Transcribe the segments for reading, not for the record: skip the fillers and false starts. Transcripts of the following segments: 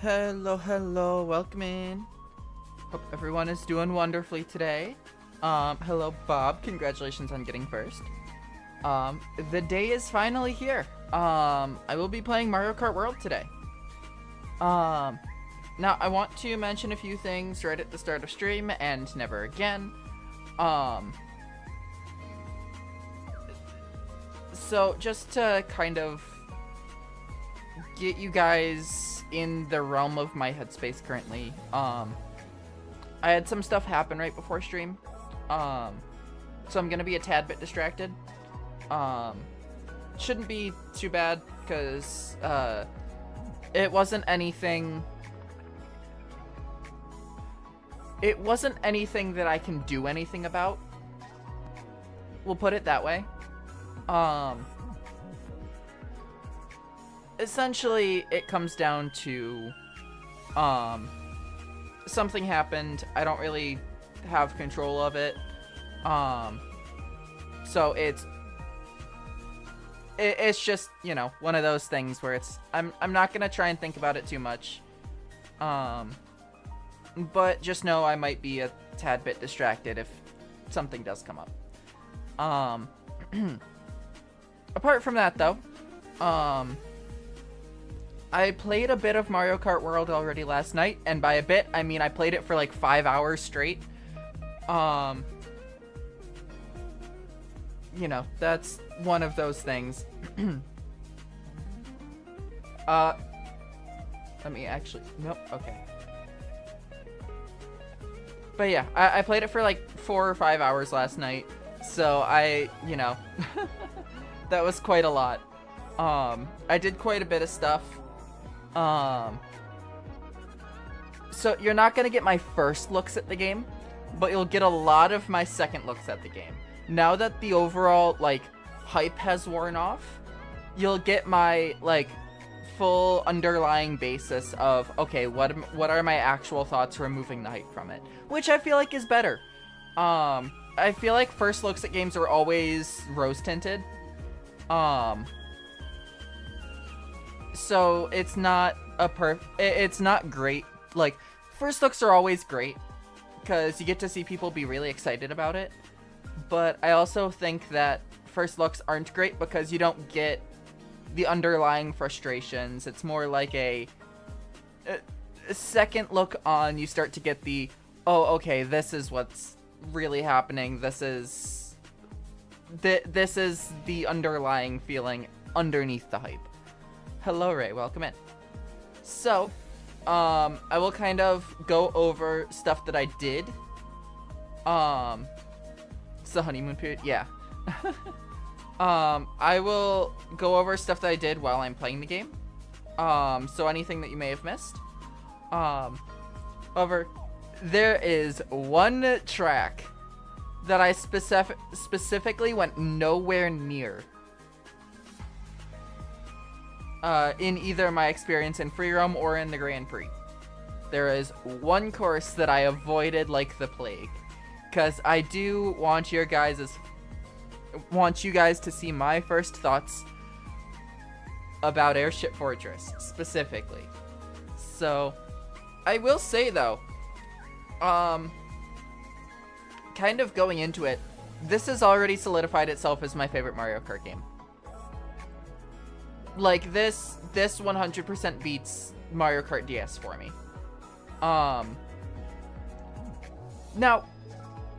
Hello, welcome in. Hope everyone is doing wonderfully today. Hello, Bob. Congratulations on getting first. The day is finally here. I will be playing Mario Kart World today. Now I want to mention a few things right at the start of stream and never again. So just to kind of get you guys in the realm of my headspace currently, I had some stuff happen right before stream, so I'm gonna be a tad bit distracted. Shouldn't be too bad, because it wasn't anything that I can do anything about. We'll put it that way. Essentially, it comes down to, something happened. I don't really have control of it. So it's just, you know, one of those things where I'm not gonna try and think about it too much. But just know I might be a tad bit distracted if something does come up. Apart from that, though, I played a bit of Mario Kart World already last night, and by a bit, I mean I played it for like 5 hours straight. You know, that's one of those things. Let me actually, nope, okay. But yeah, I played it for like 4 or 5 hours last night, so you know, that was quite a lot. I did quite a bit of stuff. So you're not gonna get my first looks at the game, but you'll get a lot of my second looks at the game. Now that the overall, like, hype has worn off, you'll get my, like, full underlying basis of, okay, what are my actual thoughts removing the hype from it, which I feel like is better. I feel like first looks at games are always rose tinted. So it's not it's not great. Like, first looks are always great because you get to see people be really excited about it. But I also think that first looks aren't great because you don't get the underlying frustrations. It's more like a second look on, you start to get the, oh, okay, this is what's really happening. This is the underlying feeling underneath the hype. Hello, Ray. Welcome in. So, I will kind of go over stuff that I did. It's the honeymoon period. Yeah. I will go over stuff that I did while I'm playing the game. So anything that you may have missed. However, there is one track that I specifically went nowhere near. In either my experience in Free Roam or in the Grand Prix. There is one course that I avoided like the plague. Because I do want you guys to see my first thoughts about Airship Fortress, specifically. So, I will say though, kind of going into it, this has already solidified itself as my favorite Mario Kart game. Like, this 100% beats Mario Kart DS for me. Now,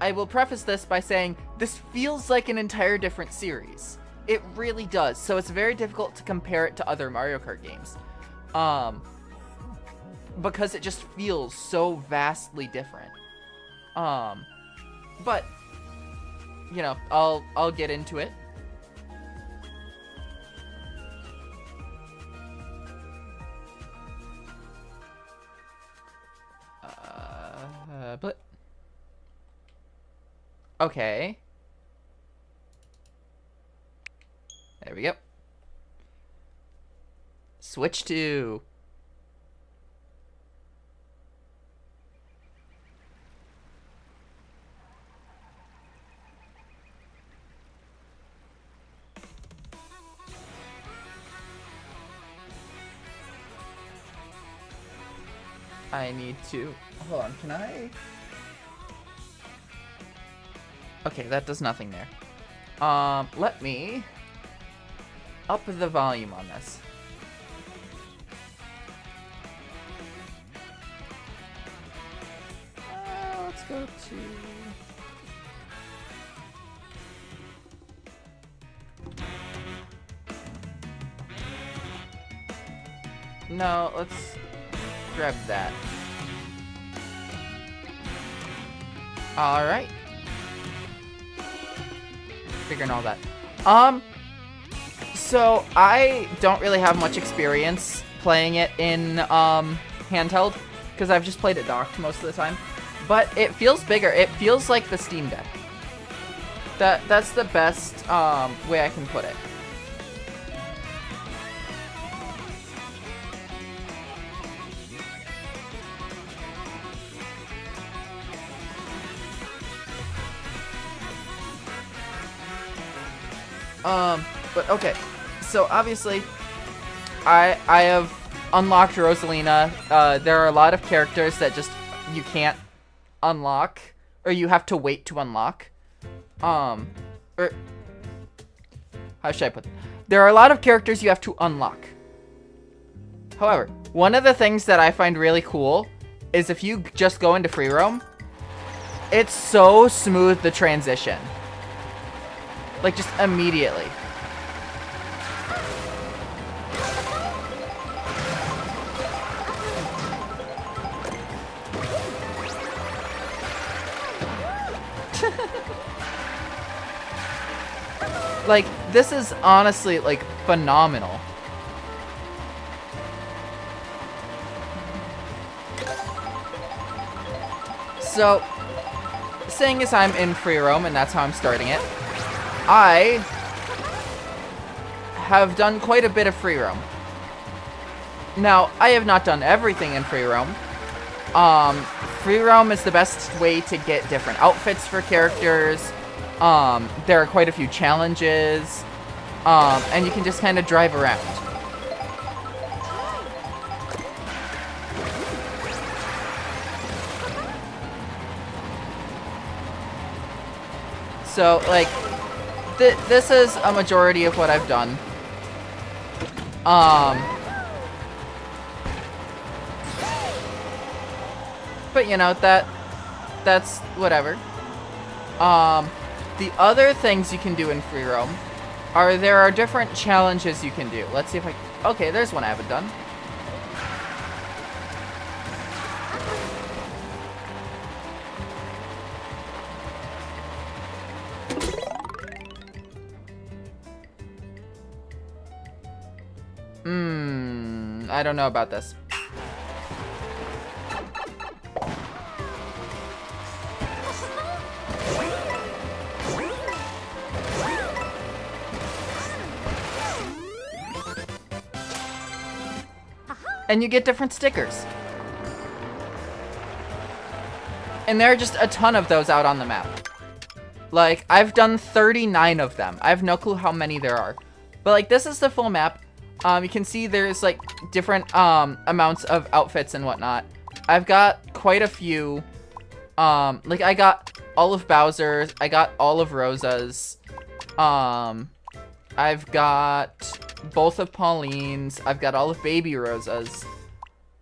I will preface this by saying this feels like an entire different series. It really does. So it's very difficult to compare it to other Mario Kart games. Because it just feels so vastly different. But, you know, I'll get into it. But okay. There we go. Switch to. I need to... Hold on, can I... Okay, that does nothing there. Let me up the volume on this. Let's go to... No, let's grab that. Alright. Figuring all that. So I don't really have much experience playing it in handheld because I've just played it docked most of the time. But it feels bigger. It feels like the Steam Deck. That's the best way I can put it. But okay, so obviously, I have unlocked Rosalina. There are a lot of characters that just you can't unlock, or you have to wait to unlock. Or how should I put it? There are a lot of characters you have to unlock. However, one of the things that I find really cool is if you just go into free roam, it's so smooth, the transition. Like, just immediately. Like, this is honestly, like, phenomenal. So, seeing as I'm in free roam and that's how I'm starting it, I have done quite a bit of free roam. Now, I have not done everything in free roam. Free roam is the best way to get different outfits for characters. There are quite a few challenges, and you can just kind of drive around. So, like, this is a majority of what I've done. But you know, that's whatever. The other things you can do in free roam are there are different challenges you can do. Let's see if I... Okay, there's one I haven't done. I don't know about this. And you get different stickers. And there are just a ton of those out on the map. Like, I've done 39 of them. I have no clue how many there are. But, like, this is the full map. You can see there's, like, different amounts of outfits and whatnot. I've got quite a few. Like, I got all of Bowser's. I got all of Rosa's. I've got both of Pauline's. I've got all of Baby Rosa's.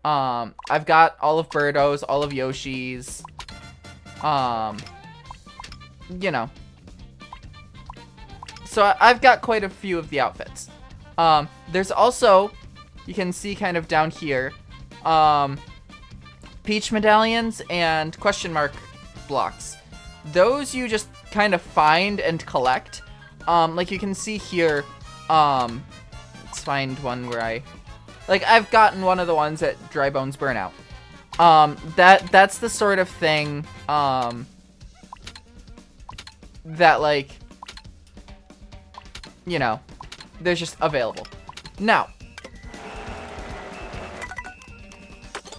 I've got all of Birdo's, all of Yoshi's. You know. So I've got quite a few of the outfits. There's also, you can see kind of down here, Peach medallions and question mark blocks. Those you just kind of find and collect. Like you can see here, let's find one where I've gotten one of the ones at Dry Bones Burnout. That's the sort of thing, that, like, you know, there's just available. Now,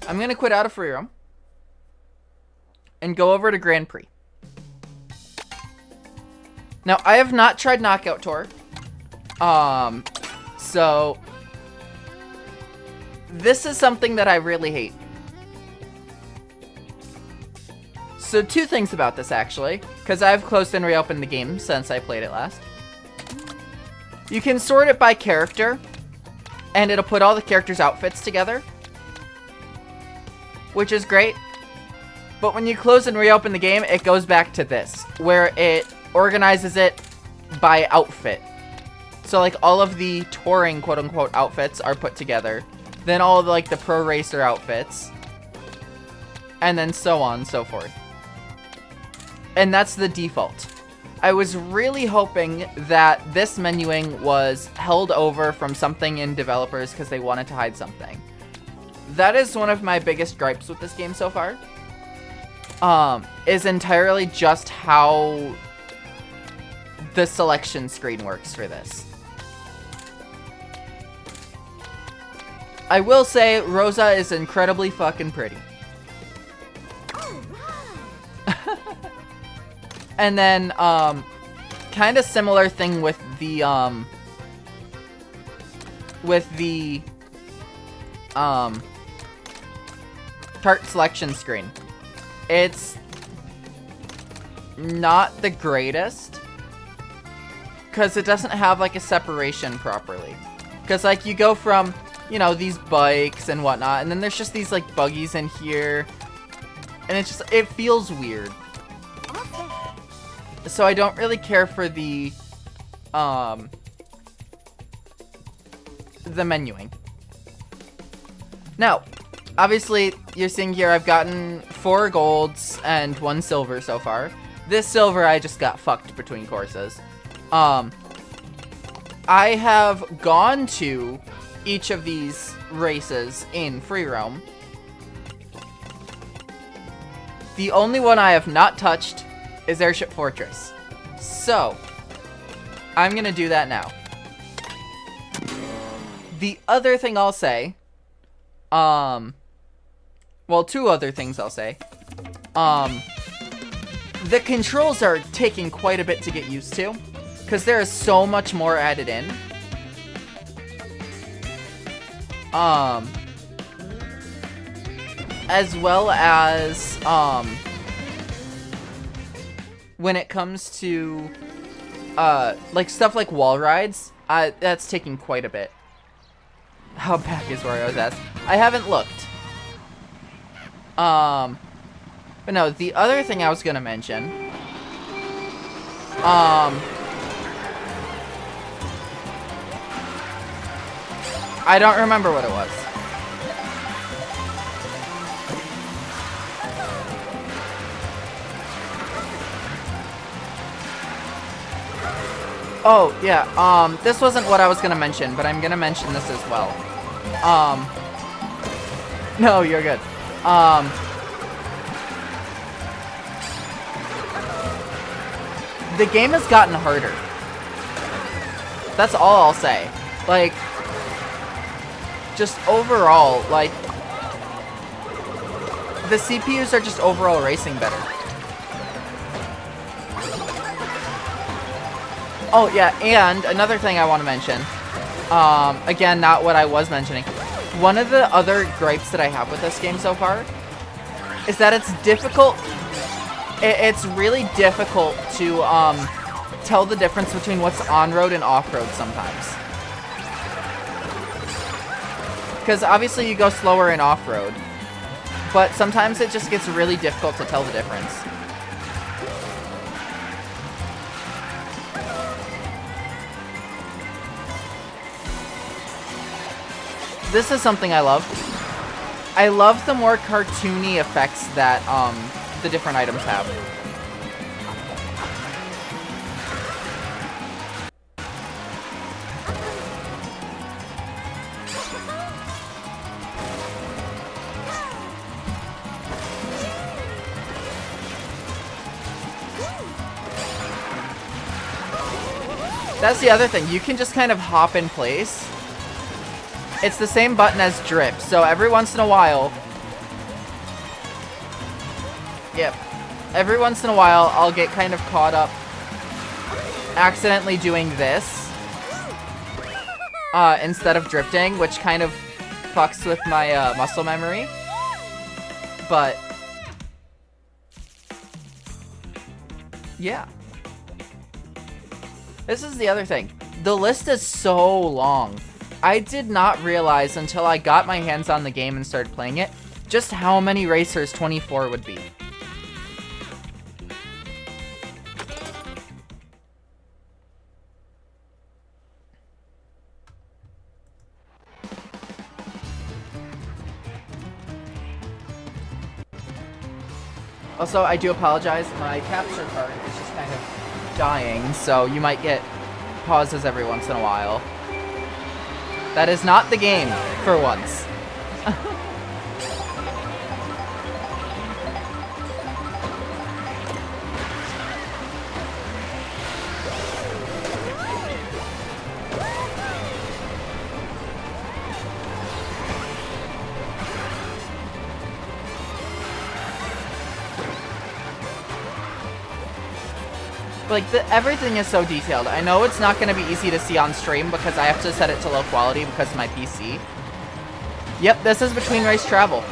I'm going to quit out of free roam and go over to Grand Prix. Now, I have not tried Knockout Tour. So this is something that I really hate. So 2 things about this, actually, because I've closed and reopened the game since I played it last. You can sort it by character, and it'll put all the characters' outfits together, which is great. But when you close and reopen the game, it goes back to this, where it organizes it by outfit. So, like, all of the touring, quote-unquote, outfits are put together. Then all of, like, the pro racer outfits. And then so on and so forth. And that's the default. I was really hoping that this menuing was held over from something in developers because they wanted to hide something. That is one of my biggest gripes with this game so far. Is entirely just how the selection screen works for this. I will say Rosa is incredibly fucking pretty. And then, kind of similar thing with the, Kart selection screen. It's not the greatest, because it doesn't have, like, a separation properly. Because, like, you go from, you know, these bikes and whatnot, and then there's just these, like, buggies in here, and it's just, it feels weird. So I don't really care for the menuing. Now, obviously, you're seeing here I've gotten 4 golds and 1 silver so far. This silver I just got fucked between courses. I have gone to each of these races in free roam. The only one I have not touched is Airship Fortress. So, I'm gonna do that now. The other thing I'll say, well, 2 other things I'll say. The controls are taking quite a bit to get used to, because there is so much more added in. As well as, when it comes to, like, stuff like wall rides, that's taking quite a bit. How back is where I was at? I haven't looked. But no, the other thing I was gonna mention, I don't remember what it was. Oh, yeah, this wasn't what I was gonna mention, but I'm gonna mention this as well. No, you're good. The game has gotten harder. That's all I'll say. Like, just overall, like, the CPUs are just overall racing better. Oh, yeah, and another thing I want to mention, again, not what I was mentioning. One of the other gripes that I have with this game so far is that it's difficult. It's really difficult to tell the difference between what's on-road and off-road sometimes. Because obviously you go slower in off-road, but sometimes it just gets really difficult to tell the difference. This is something I love. I love the more cartoony effects that the different items have. That's the other thing. You can just kind of hop in place. It's the same button as drip, so every once in a while... Yep. Every once in a while, I'll get kind of caught up accidentally doing this instead of drifting, which kind of fucks with my muscle memory. But Yeah. This is the other thing. The list is so long. I did not realize until I got my hands on the game and started playing it just how many racers 24 would be. Also, I do apologize. My capture card is just kind of dying, so you might get pauses every once in a while. That is not the game, for once. Like, everything is so detailed. I know it's not going to be easy to see on stream because I have to set it to low quality because of my PC. Yep, this is between race travel.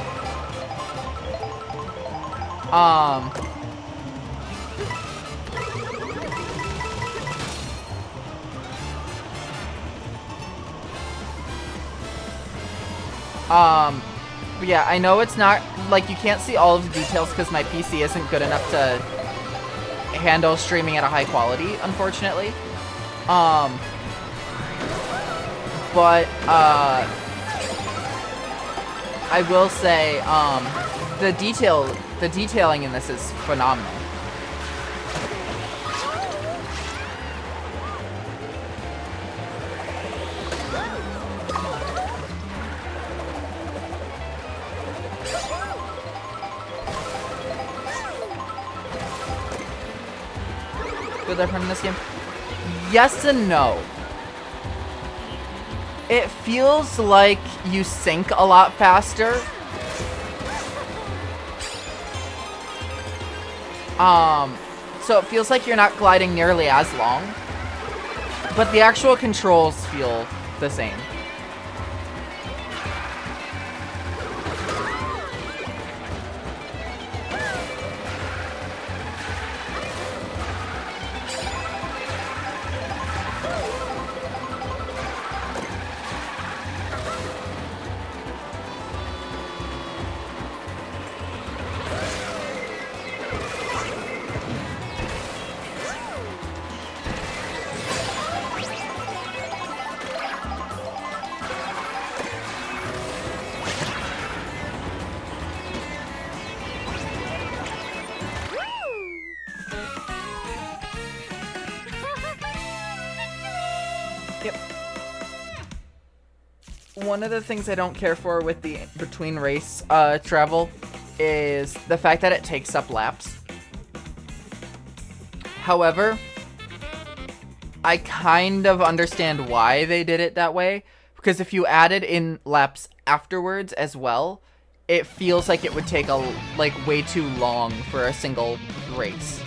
But yeah, I know it's not, like, you can't see all of the details because my PC isn't good enough to handle streaming at a high quality, unfortunately. But I will say, the detailing in this is phenomenal. Good there from this game? Yes and no. It feels like you sink a lot faster. So it feels like you're not gliding nearly as long. But the actual controls feel the same. One of the things I don't care for with the between race travel is the fact that it takes up laps. However, I kind of understand why they did it that way, because if you added in laps afterwards as well, it feels like it would take way too long for a single race.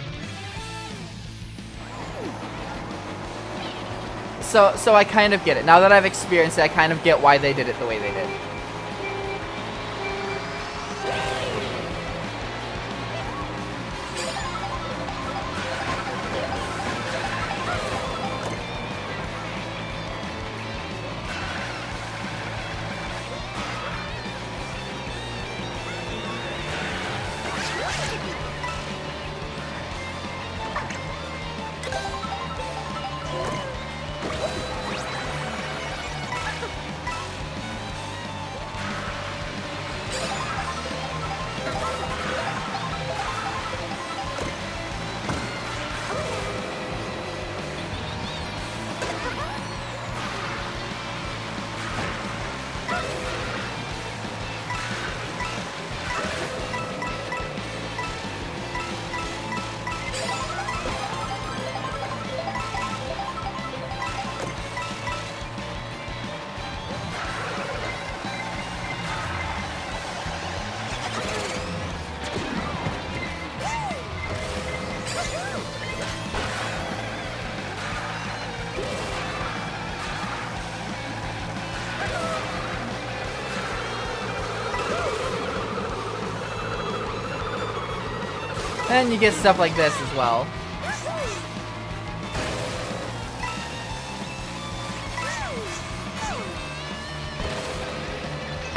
So I kind of get it. Now that I've experienced it, I kind of get why they did it the way they did. And you get stuff like this as well.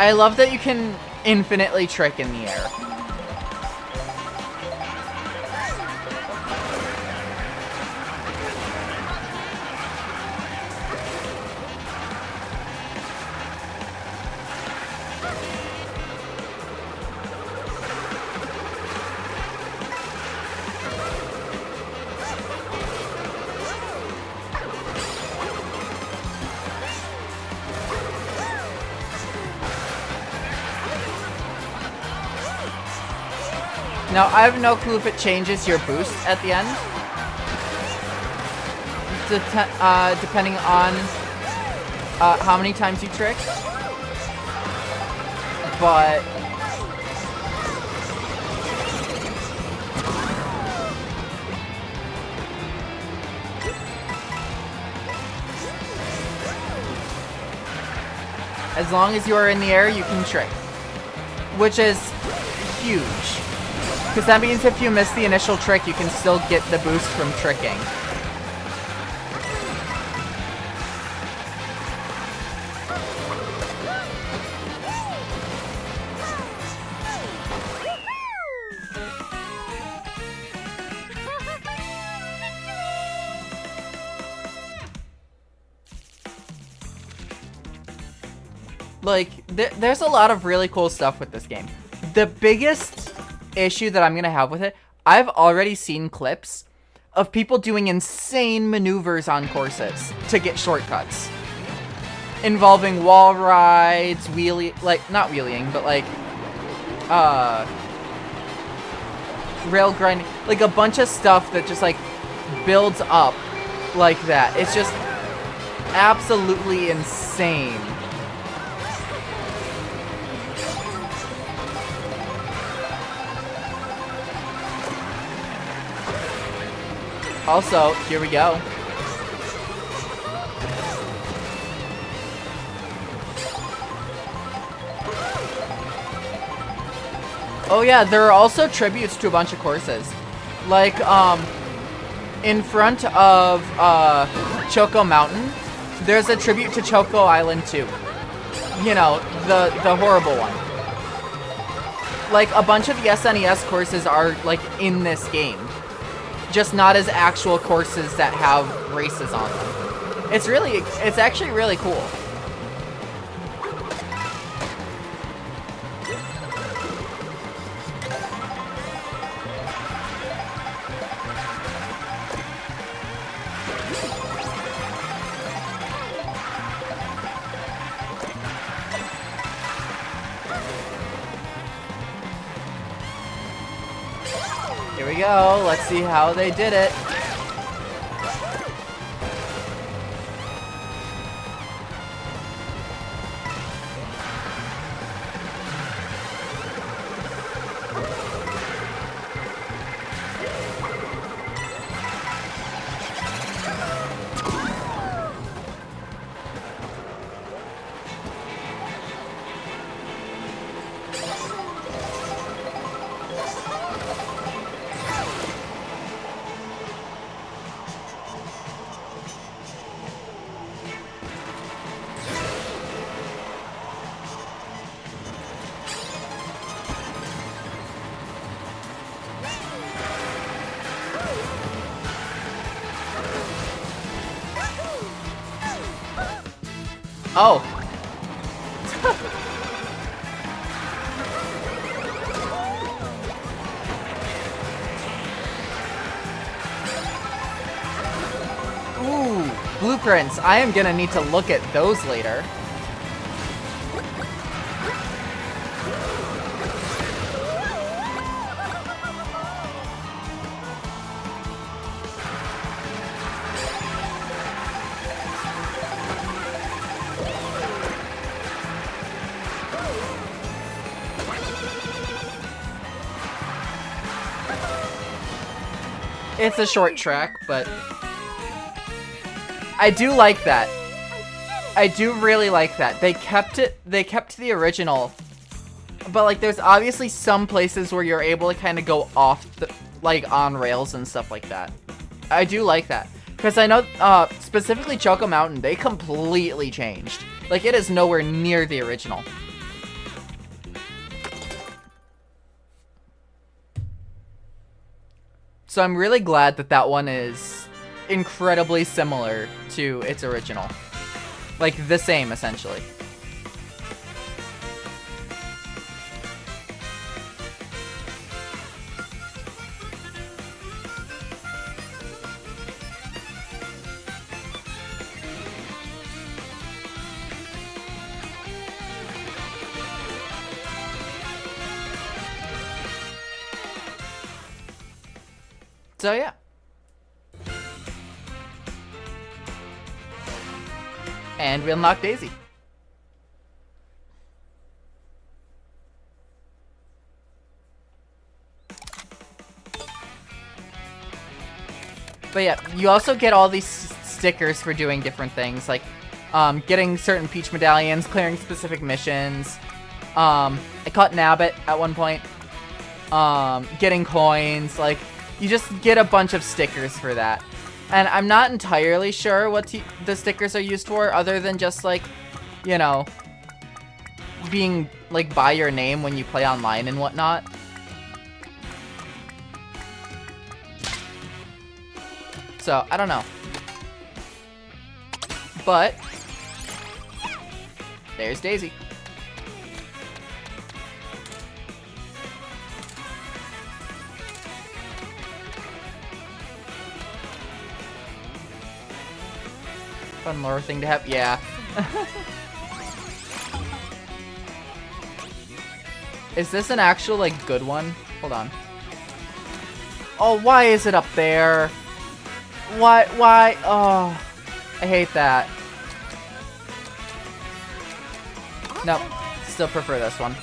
I love that you can infinitely trick in the air. Now, I have no clue if it changes your boost at the end. Depending on how many times you trick. But as long as you are in the air, you can trick. Which is huge. Because that means if you miss the initial trick, you can still get the boost from tricking. Like, there's a lot of really cool stuff with this game. The biggest issue that I'm gonna have with it, I've already seen clips of people doing insane maneuvers on courses to get shortcuts. Involving wall rides, not wheeling, but like, rail grinding. Like a bunch of stuff that just like builds up like that. It's just absolutely insane. Also, here we go. Oh yeah, there are also tributes to a bunch of courses. Like, in front of, Choco Mountain, there's a tribute to Choco Island too. You know, the horrible one. Like, a bunch of the SNES courses are, like, in this game. Just not as actual courses that have races on them. It's actually really cool. Here we go. Let's see how they did it. Oh. Ooh, blueprints. I am gonna need to look at those later. It's a short track, but I do like that. I do really like that. They kept the original, but like there's obviously some places where you're able to kind of go off like on rails and stuff like that. I do like that. Because I know, specifically Choco Mountain, they completely changed. Like, it is nowhere near the original. So I'm really glad that that one is incredibly similar to its original. Like, the same, essentially. So yeah. And we unlock Daisy. But yeah, you also get all these stickers for doing different things, like getting certain Peach medallions, clearing specific missions. I caught Nabbit at one point. Getting coins, like, you just get a bunch of stickers for that. And I'm not entirely sure what the stickers are used for, other than just, like, you know, being, like, by your name when you play online and whatnot. So, I don't know. But there's Daisy. Fun lore thing to have. Yeah. Is this an actual, like, good one? Hold on. Oh, why is it up there? Why? Oh, I hate that. Nope. Still prefer this one.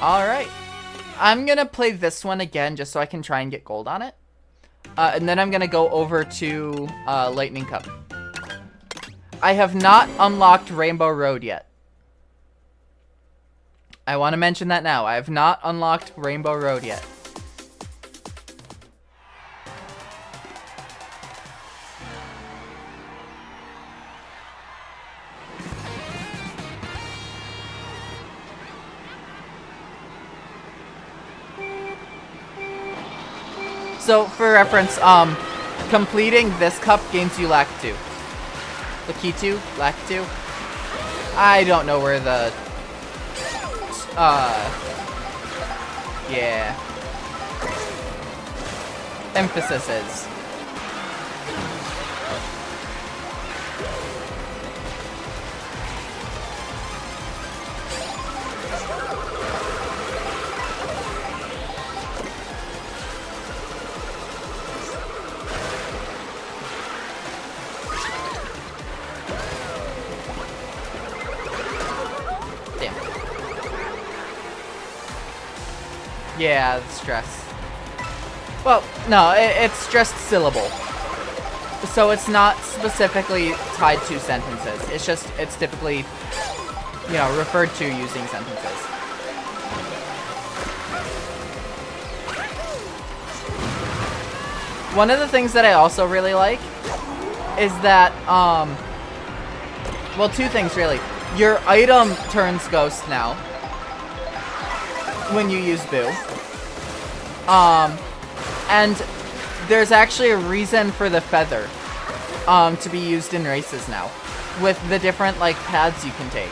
Alright. I'm gonna play this one again just so I can try and get gold on it. And then I'm gonna go over to Lightning Cup. I have not unlocked Rainbow Road yet. I want to mention that now. I have not unlocked Rainbow Road yet. So, for reference, completing this cup gains you Lakitu. Lakitu? Lakitu? I don't know where the... yeah. Emphasis is. Yeah, the stress. Well, no, it's stressed syllable. So it's not specifically tied to sentences. It's just, it's typically, you know, referred to using sentences. One of the things that I also really like is that, well, two things really. Your item turns ghost now when you use Boo. And there's actually a reason for the feather to be used in races now, with the different, like, paths you can take.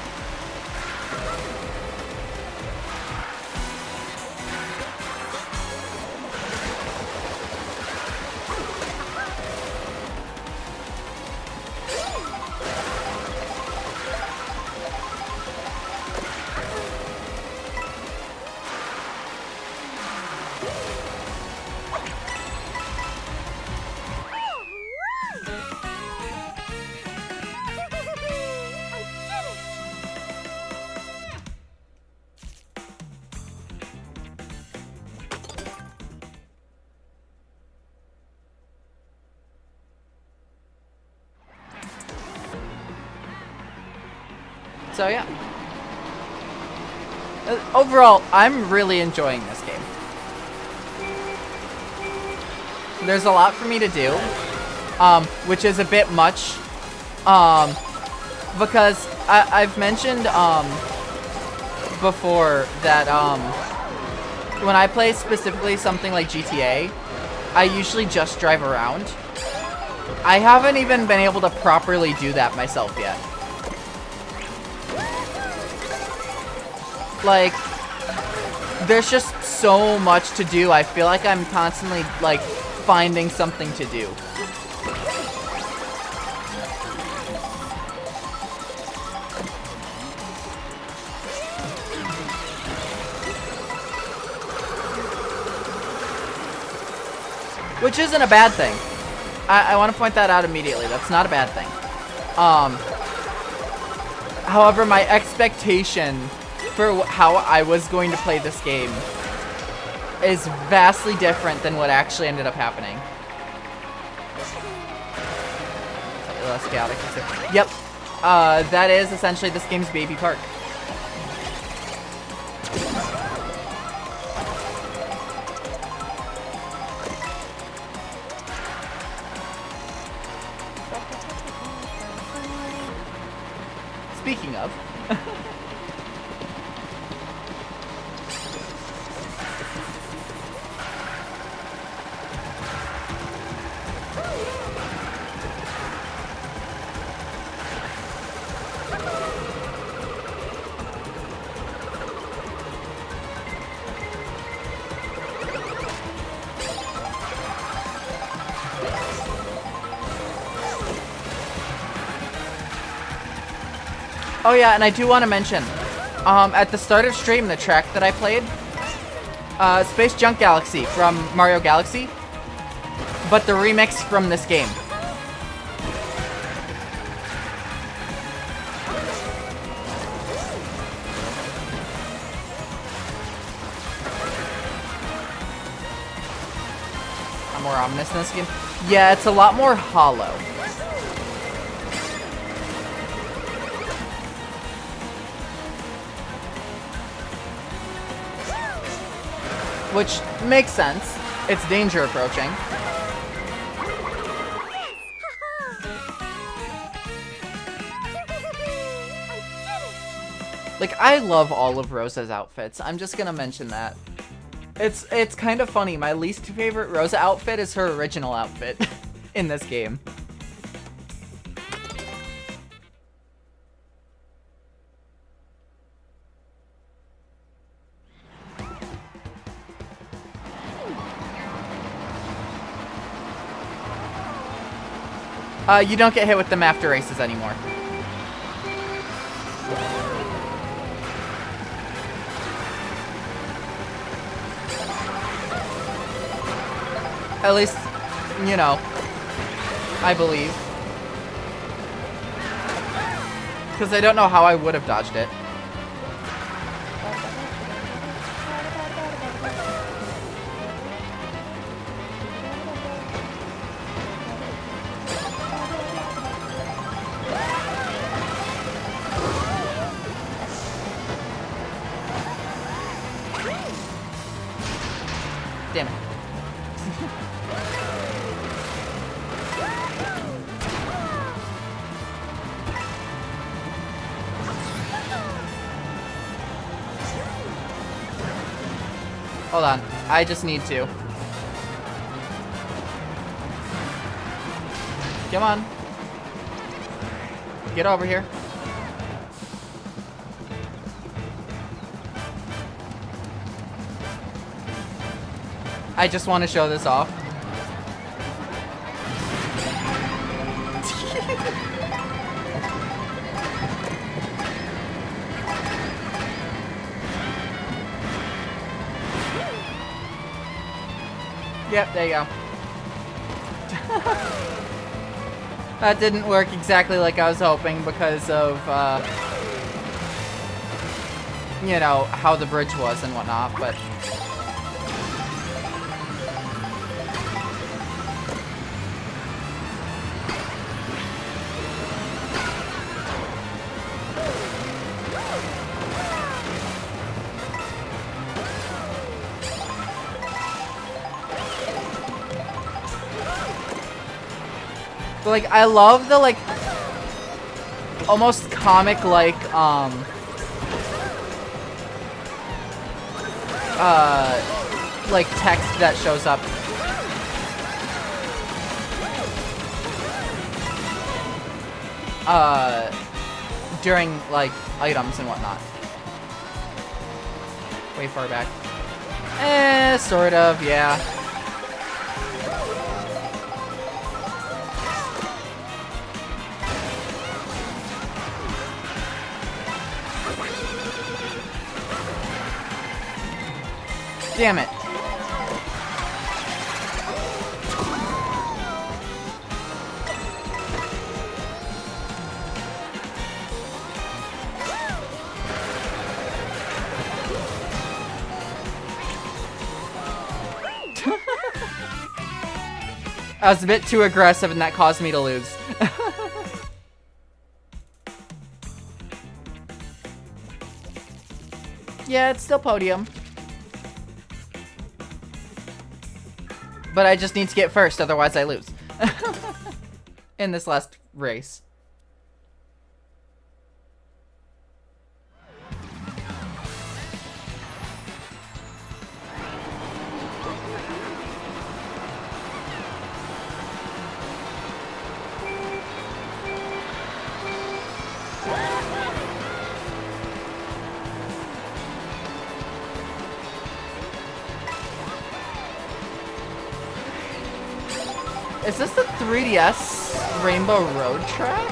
So yeah. Overall, I'm really enjoying this game. There's a lot for me to do, which is a bit much, because I've mentioned before that when I play specifically something like GTA, I usually just drive around. I haven't even been able to properly do that myself yet. Like, there's just so much to do. I feel like I'm constantly, like, finding something to do. Which isn't a bad thing. I want to point that out immediately. That's not a bad thing. However, my expectation for how I was going to play this game is vastly different than what actually ended up happening. Less chaotic. Yep. That is essentially this game's baby park. Speaking of. Oh yeah, and I do want to mention, at the start of stream, the track that I played, Space Junk Galaxy from Mario Galaxy, but the remix from this game. More ominous in this game. Yeah, it's a lot more hollow. Which makes sense. It's danger approaching. Like, I love all of Rosa's outfits. I'm just gonna mention that. It's kind of funny. My least favorite Rosa outfit is her original outfit in this game. You don't get hit with them after races anymore. At least, you know, I believe. Because I don't know how I would have dodged it. Damn it. Hold on. I just need to. Come on. Get over here. I just want to show this off. Yep, there you go. That didn't work exactly like I was hoping because of, you know, how the bridge was and whatnot, but... But, like, I love the, like, almost comic-like, like, text that shows up during, like, items and whatnot. Way far back. Sort of, yeah. Damn it. I was a bit too aggressive and that caused me to lose. Yeah, it's still podium. But I just need to get first, otherwise I lose. In this last race. Is this the 3DS Rainbow Road track?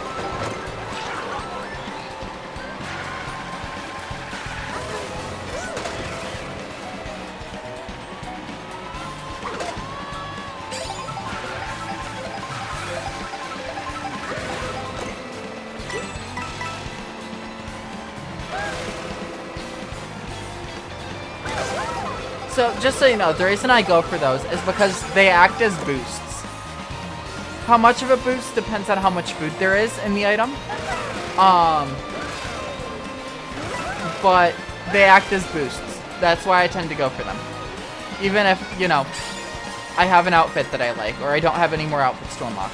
So, just so you know, the reason I go for those is because they act as boosts. How much of a boost depends on how much food there is in the item. But they act as boosts. That's why I tend to go for them. Even if, you know, I have an outfit that I like, or I don't have any more outfits to unlock.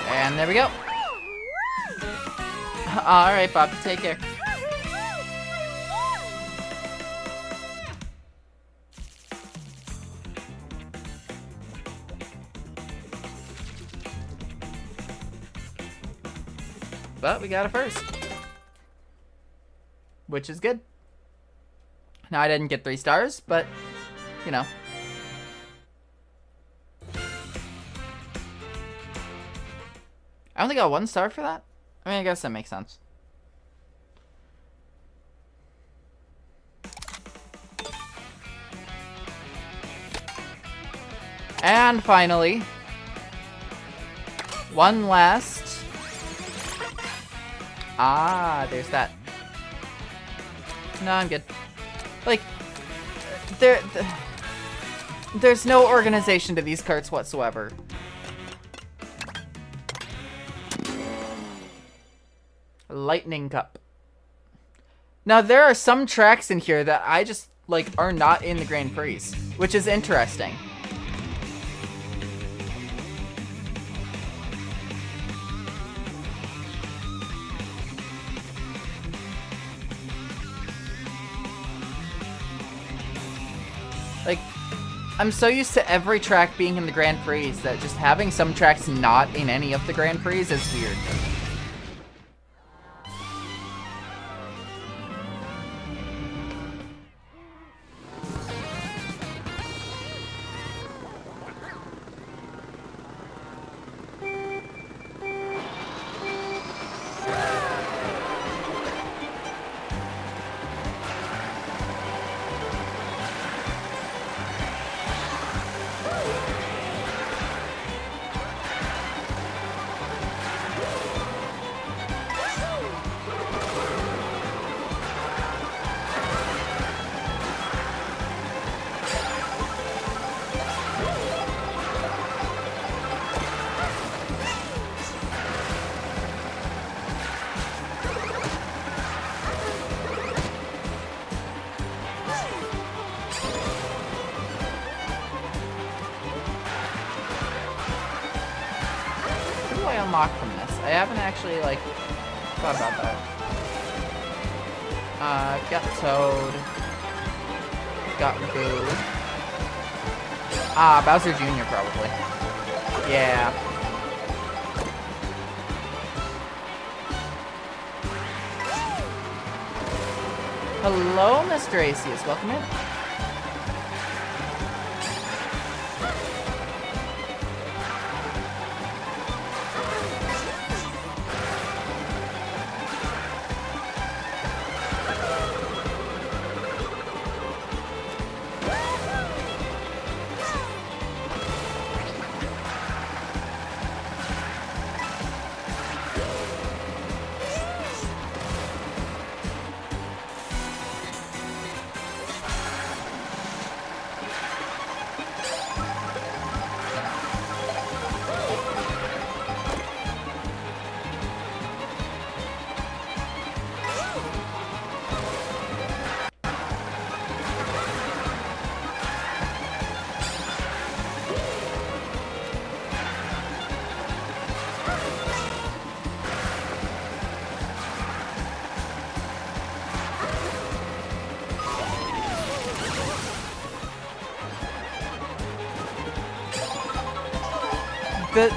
And there we go. Alright, Bob, take care. But we got it first. Which is good. Now, I didn't get 3 stars, but, you know. I only got 1 star for that? I mean, I guess that makes sense. And finally, one last. Ah, there's that. No, I'm good. Like, there's no organization to these carts whatsoever. Lightning Cup. Now, there are some tracks in here that I just, like, are not in the Grand Prix, which is interesting. Like, I'm so used to every track being in the Grand Prix that just having some tracks not in any of the Grand Prix is weird. do I unlock from this? I haven't actually, like, thought about that. I've got Toad. Got Boo. Ah, Bowser Jr. probably. Yeah. Hello, Mr. Acius. Welcome in.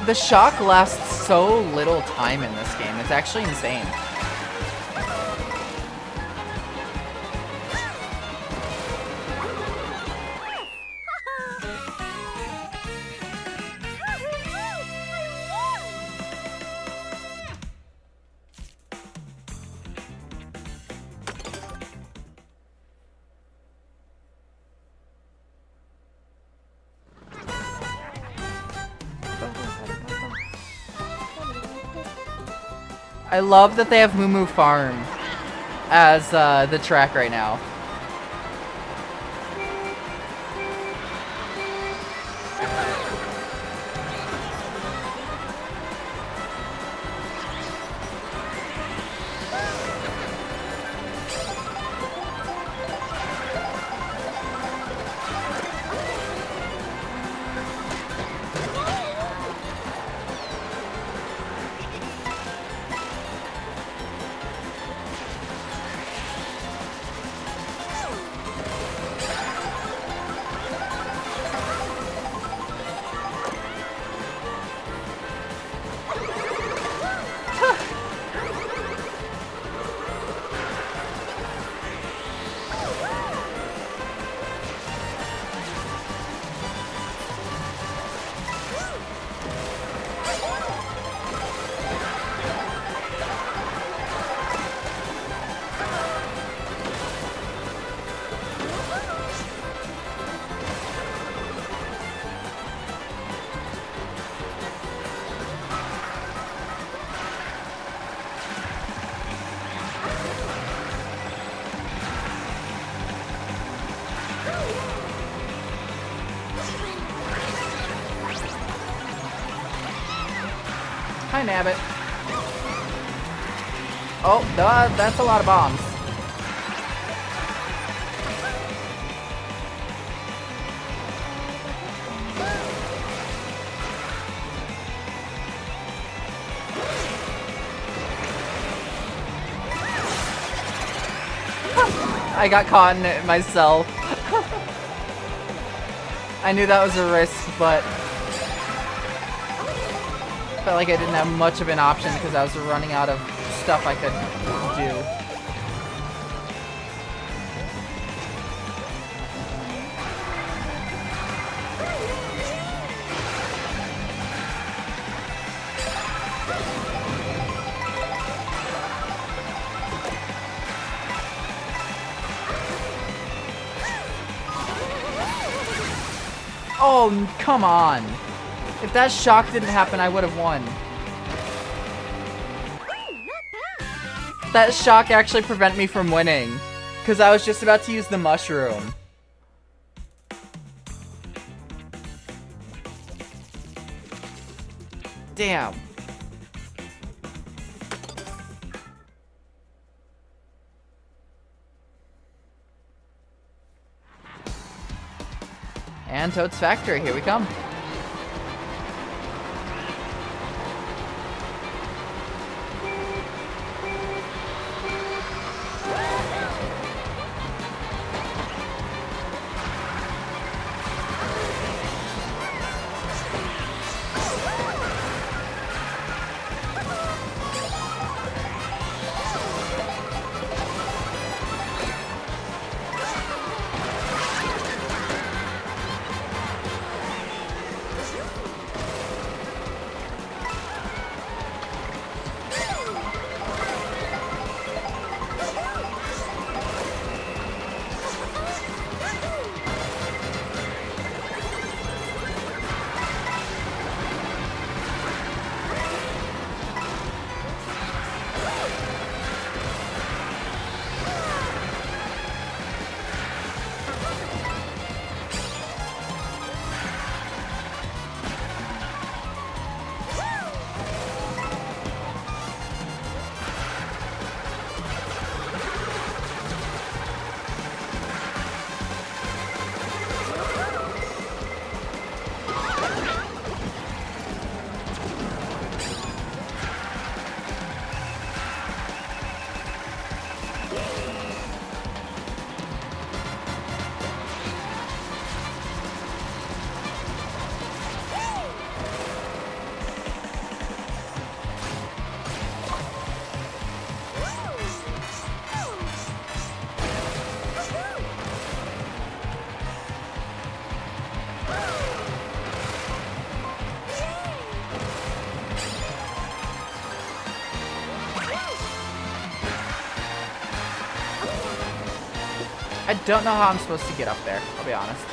The shock lasts so little time in this game. It's actually insane. I love that they have Moo Moo Farm as the track right now. Hi, Nabbit. Oh, that's a lot of bombs. I got caught in it myself. I knew that was a risk, but felt like I didn't have much of an option because I was running out of stuff I could do. Oh, come on. If that shock didn't happen, I would have won. That shock actually prevented me from winning, because I was just about to use the mushroom. Damn. And Toad's Factory, here we come. I don't know how I'm supposed to get up there, I'll be honest.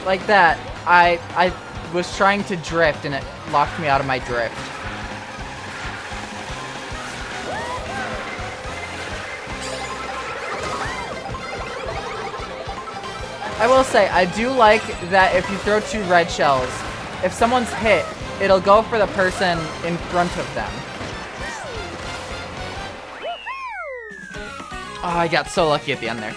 Like that, I was trying to drift and it locked me out of my drift. I will say, I do like that if you throw 2 red shells, if someone's hit, it'll go for the person in front of them. Oh, I got so lucky at the end there.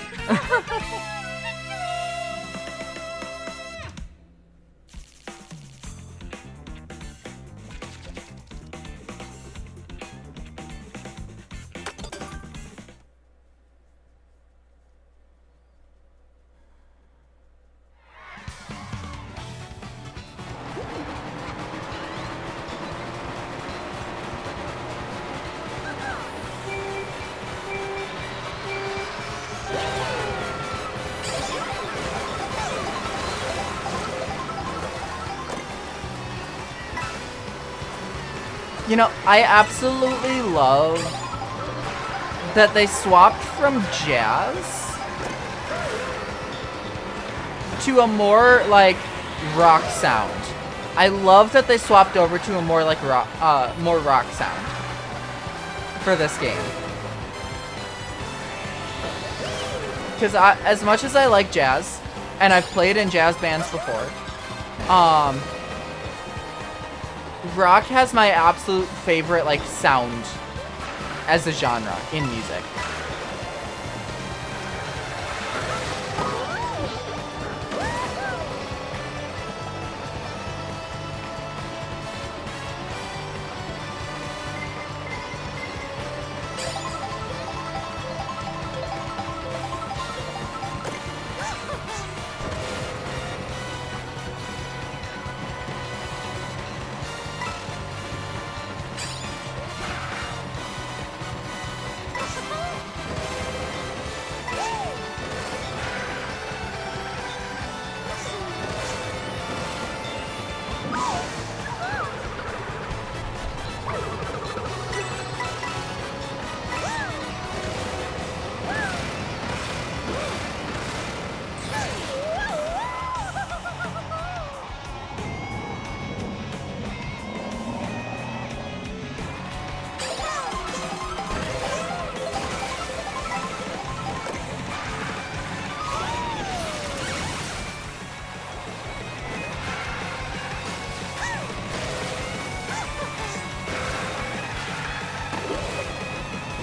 You know, I absolutely love that they swapped from jazz to a more, like, rock sound. I love that they swapped over to a more, like, more rock sound for this game. Because as much as I like jazz, and I've played in jazz bands before, rock has my absolute favorite, like, sound as a genre in music.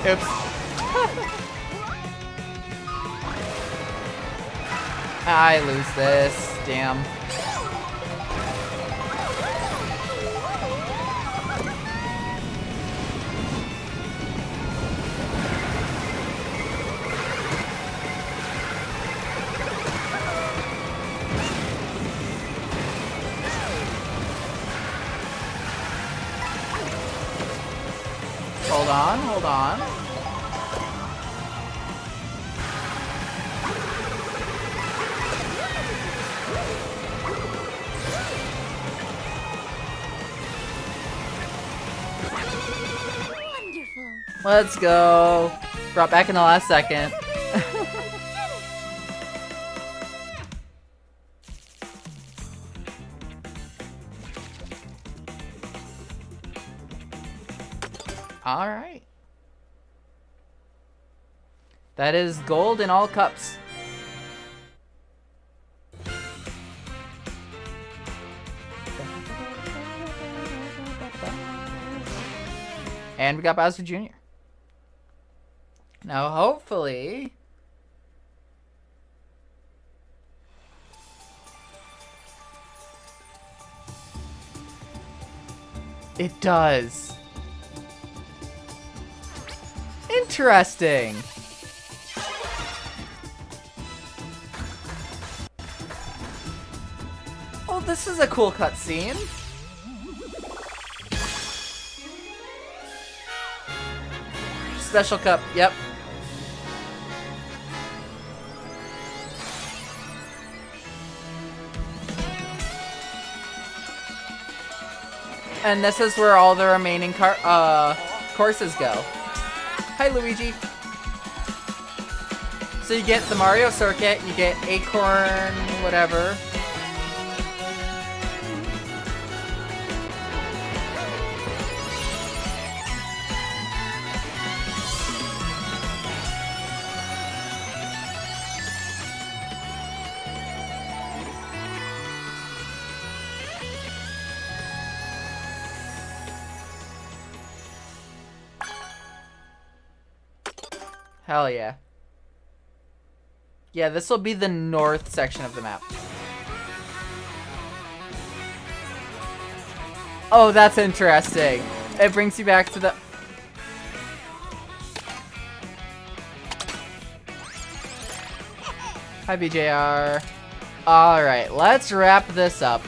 Oops. I lose this. Damn. Hold on, hold on. Wonderful. Let's go. Brought back in the last second. All right. That is gold in all cups. And we got Bowser Jr. Now, hopefully... it does. Interesting. Oh, this is a cool cutscene. Special cup, yep. And this is where all the remaining courses go. Hi, Luigi. So you get the Mario Circuit, you get Acorn, whatever. Hell yeah. Yeah, this will be the north section of the map. Oh, that's interesting. It brings you back to the... Hi, BJR. Alright, let's wrap this up.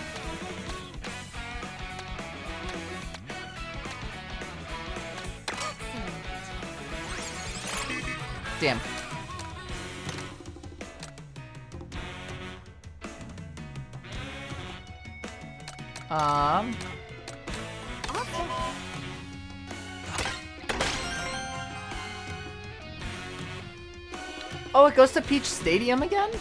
Damn. Oh, it goes to Peach Stadium again?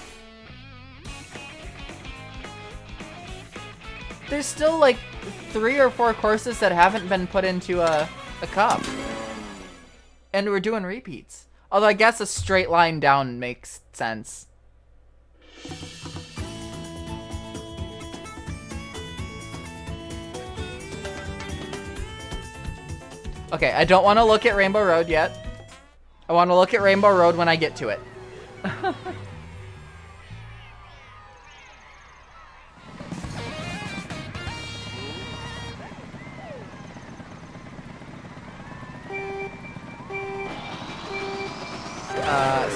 There's still like 3 or 4 courses that haven't been put into a cup. And we're doing repeats. Although I guess a straight line down makes sense. Okay, I don't want to look at Rainbow Road yet. I want to look at Rainbow Road when I get to it.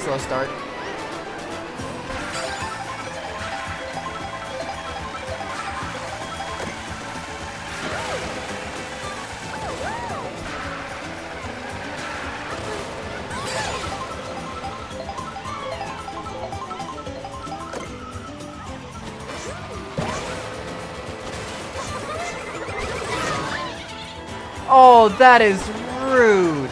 Slow start. Oh, that is rude.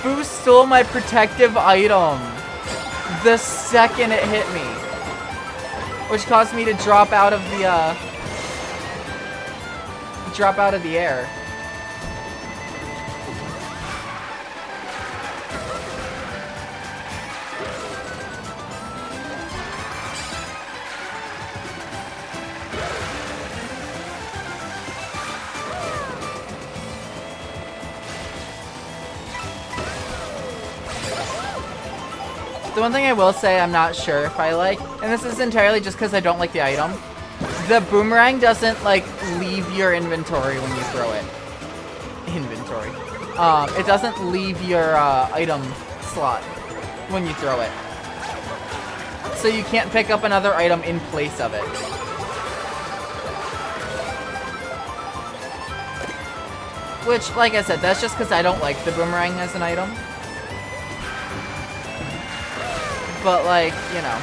Boo stole my protective item the second it hit me, which caused me to drop out of the air. The one thing I will say I'm not sure if I like, and this is entirely just because I don't like the item, the boomerang doesn't, like, leave your inventory when you throw it. Inventory. It doesn't leave your item slot when you throw it. So you can't pick up another item in place of it. Which, like I said, that's just because I don't like the boomerang as an item. But, like, you know.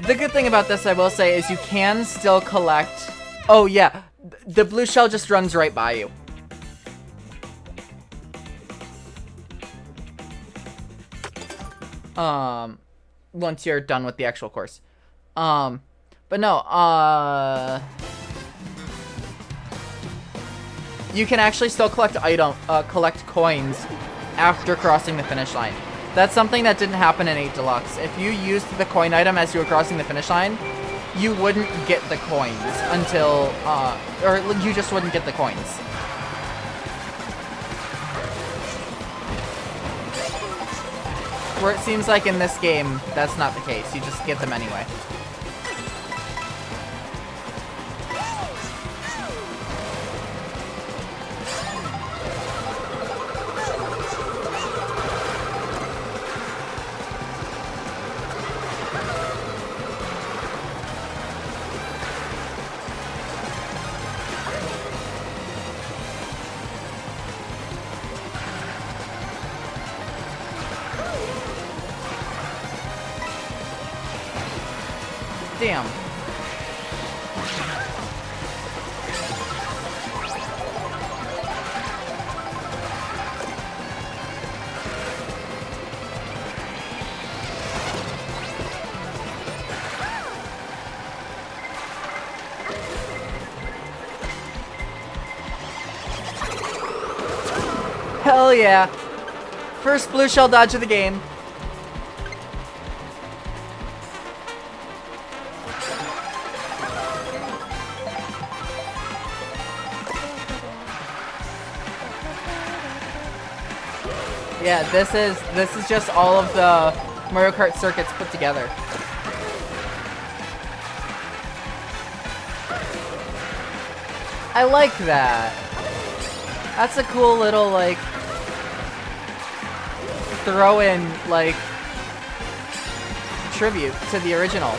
The good thing about this, I will say, is you can still collect... Oh, yeah. The blue shell just runs right by you. Once you're done with the actual course. But no, you can actually still collect collect coins after crossing the finish line. That's something that didn't happen in 8 Deluxe. If you used the coin item as you were crossing the finish line, you wouldn't get the coins until, or you just wouldn't get the coins. Where it seems like in this game, that's not the case. You just get them anyway. Damn. Hell yeah. First blue shell dodge of the game. Yeah, this is just all of the Mario Kart circuits put together. I like that. That's a cool little, like, throw in, like, tribute to the original.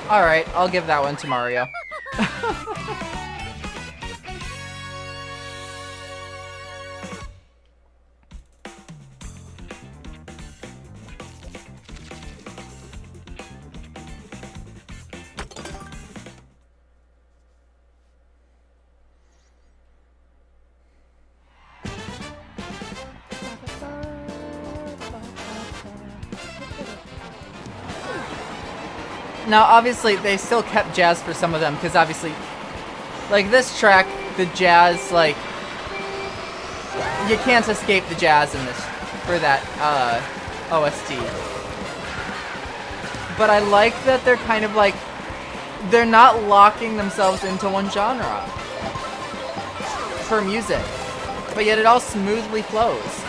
Alright, I'll give that one to Mario. Now, obviously, they still kept jazz for some of them, because obviously, like this track, the jazz, like, you can't escape the jazz in this, for that, OST. But I like that they're kind of like, they're not locking themselves into one genre for music, but yet it all smoothly flows.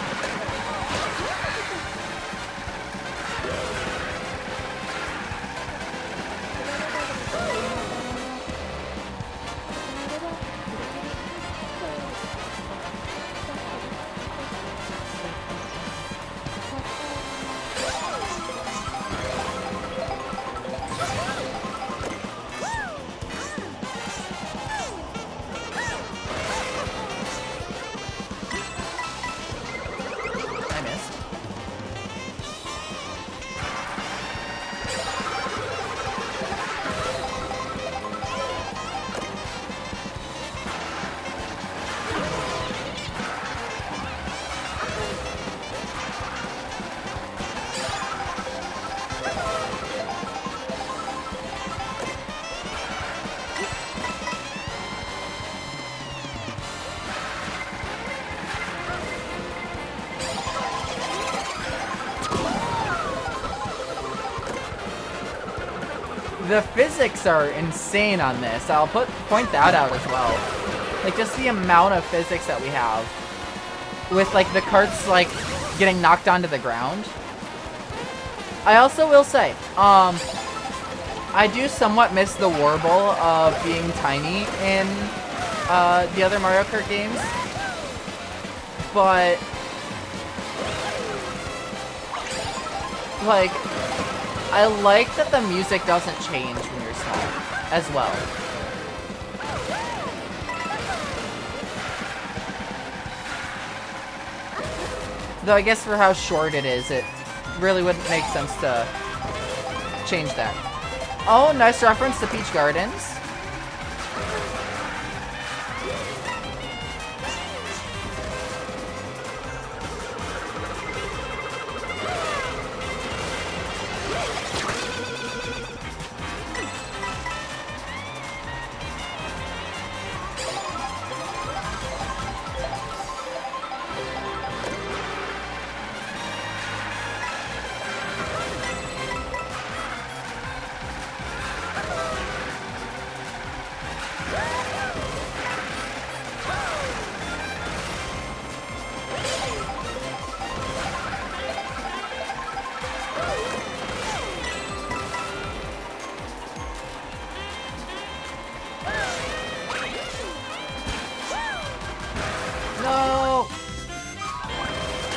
The physics are insane on this. I'll point that out as well. Like, just the amount of physics that we have. With, like, the carts, like, getting knocked onto the ground. I also will say, I do somewhat miss the warble of being tiny in the other Mario Kart games, but like I like that the music doesn't change when you're small as well. Though I guess for how short it is, it really wouldn't make sense to change that. Oh, nice reference to Peach Gardens. No!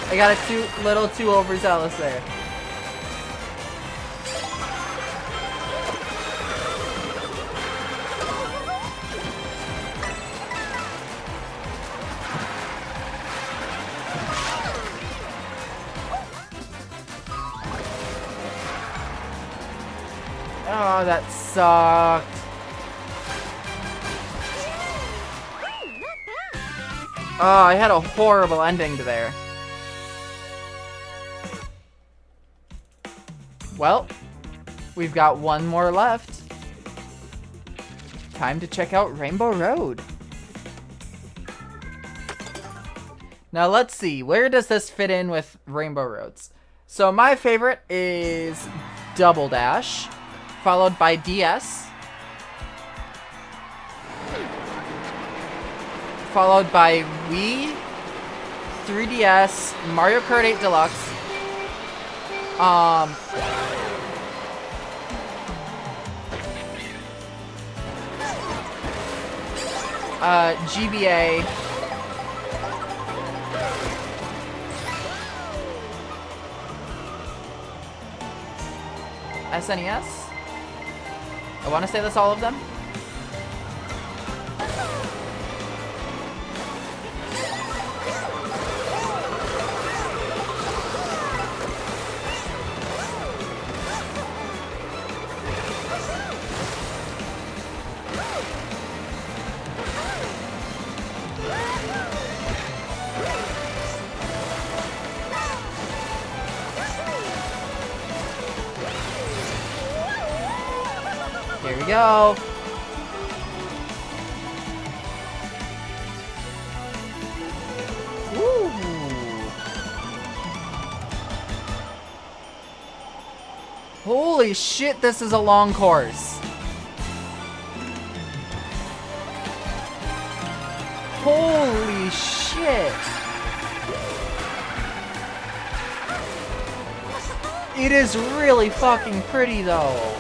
I got a little too overzealous there. Oh, that sucked. Oh, I had a horrible ending to there. Well, we've got one more left. Time to check out Rainbow Road. Now let's see, where does this fit in with Rainbow Roads? So my favorite is Double Dash, followed by DS, followed by Wii, 3DS, Mario Kart 8 Deluxe, GBA, SNES. I want to say that's all of them. Here we go. Woo. Holy shit, this is a long course. Holy shit. It is really fucking pretty though.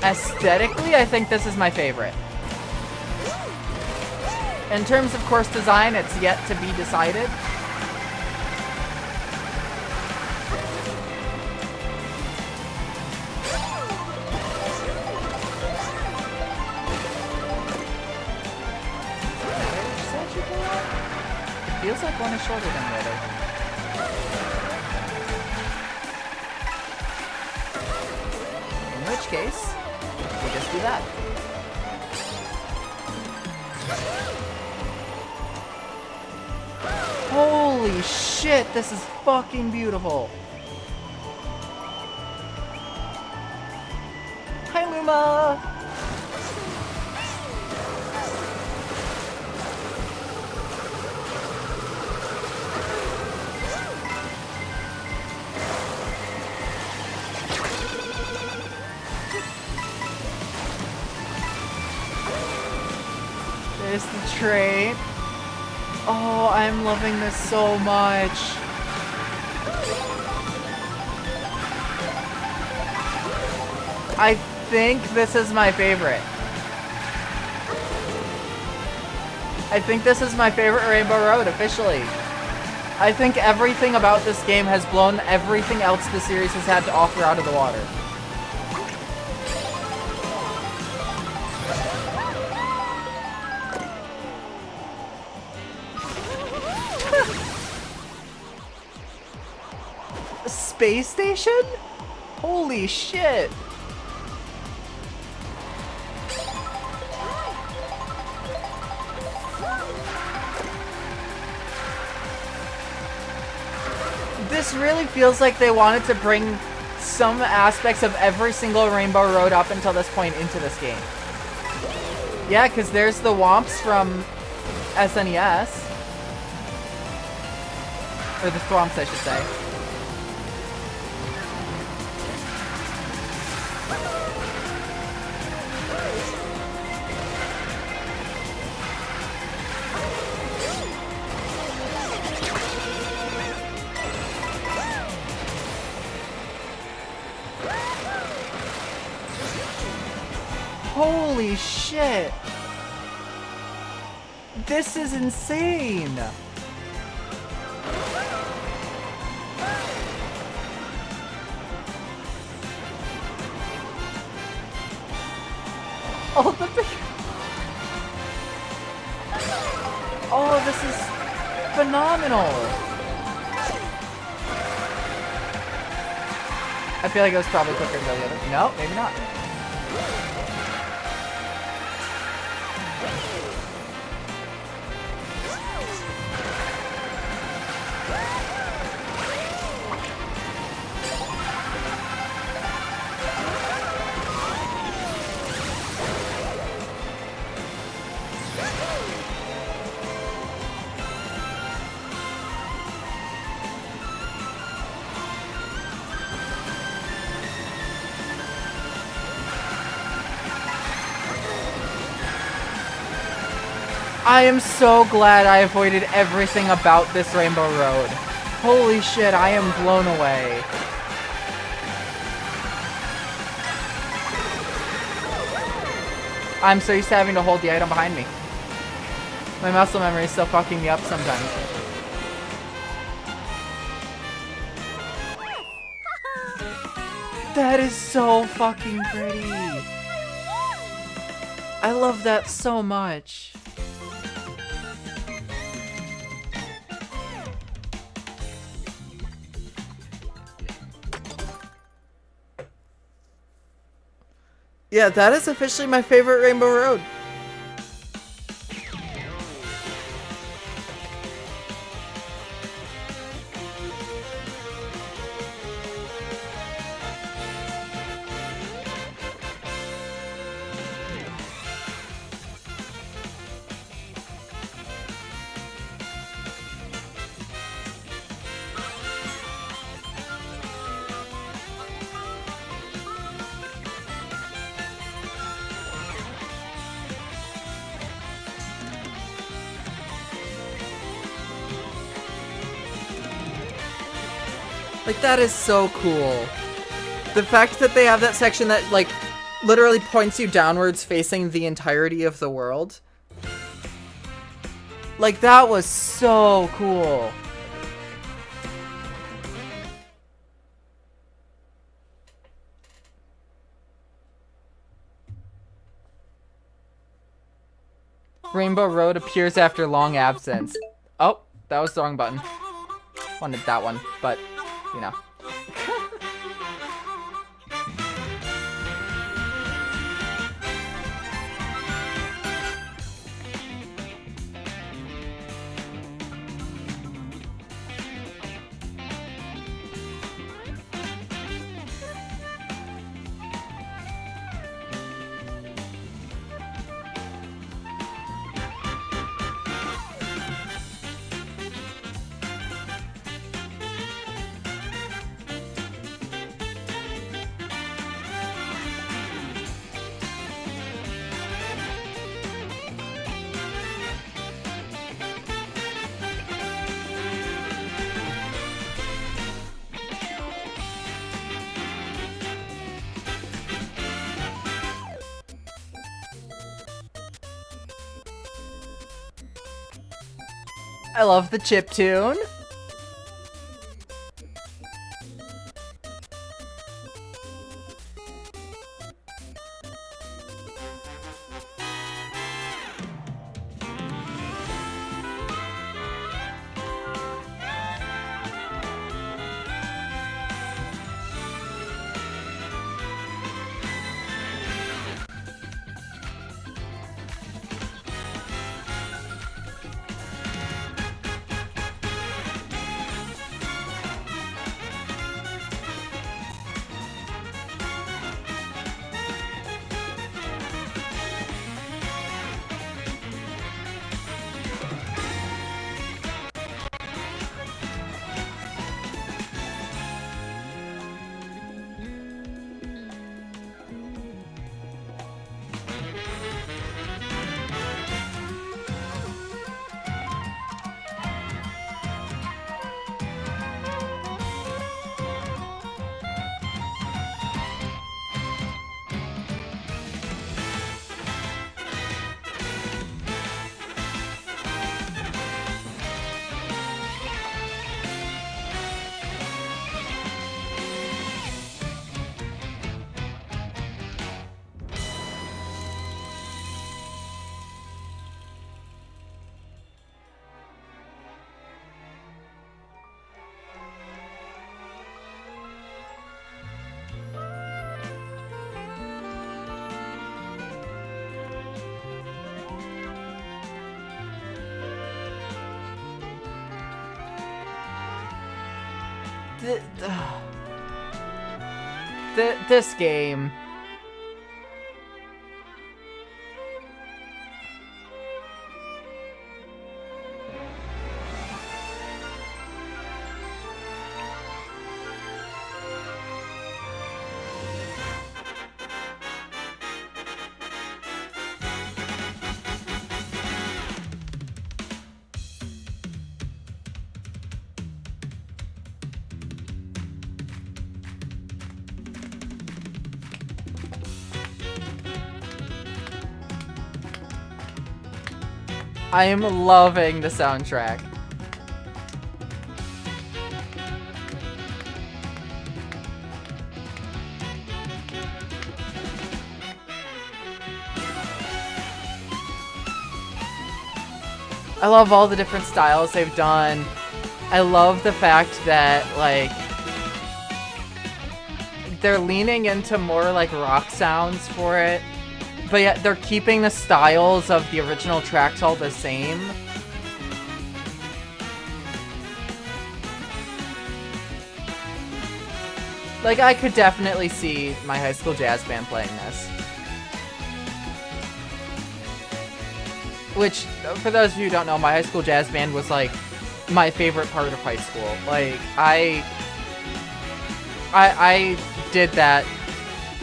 Aesthetically, I think this is my favorite. In terms of course design, it's yet to be decided. It feels like one is shorter than the other. In which case, we'll just do that. Holy shit, this is fucking beautiful. Hi, Luma! train. Oh, I'm loving this so much. I think this is my favorite. I think this is my favorite Rainbow Road, officially. I think everything about this game has blown everything else the series has had to offer out of the water. Space station? Holy shit. This really feels like they wanted to bring some aspects of every single Rainbow Road up until this point into this game. Yeah, because there's the Womps from SNES. Or the Thwomps, I should say. Holy shit! This is insane! Oh, the big... Oh, this is phenomenal! I feel like it was probably quicker to go the other. No, maybe not. I am so glad I avoided everything about this Rainbow Road. Holy shit, I am blown away. I'm so used to having to hold the item behind me. My muscle memory is still fucking me up sometimes. That is so fucking pretty. I love that so much. Yeah, that is officially my favorite Rainbow Road. Like, that is so cool. The fact that they have that section that, like, literally points you downwards facing the entirety of the world. Like, that was so cool. Rainbow Road appears after long absence. Oh, that was the wrong button. Wanted that one, but, you know. I love the chip tune. This game. I am loving the soundtrack. I love all the different styles they've done. I love the fact that, like, they're leaning into more, like, rock sounds for it. But yet they're keeping the styles of the original tracks all the same. Like, I could definitely see my high school jazz band playing this. Which, for those of you who don't know, my high school jazz band was, like, my favorite part of high school. Like, I did that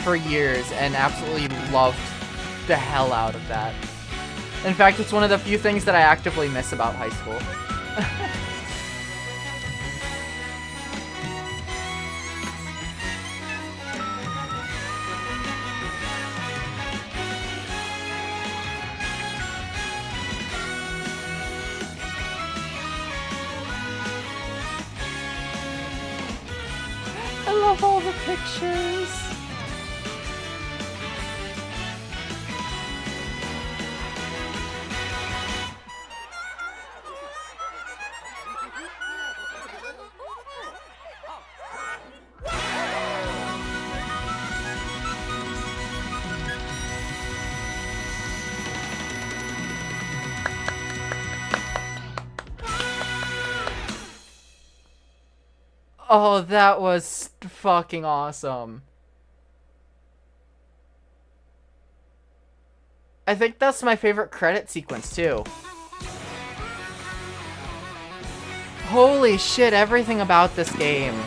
for years and absolutely loved the hell out of that. In fact, it's one of the few things that I actively miss about high school. I love all the pictures. Oh, that was fucking awesome. I think that's my favorite credit sequence, too. Holy shit, everything about this game.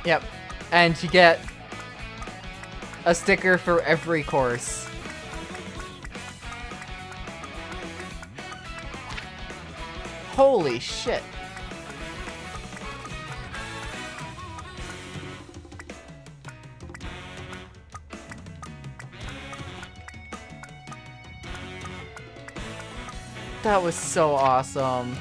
Yep. And you get a sticker for every course. Holy shit. That was so awesome.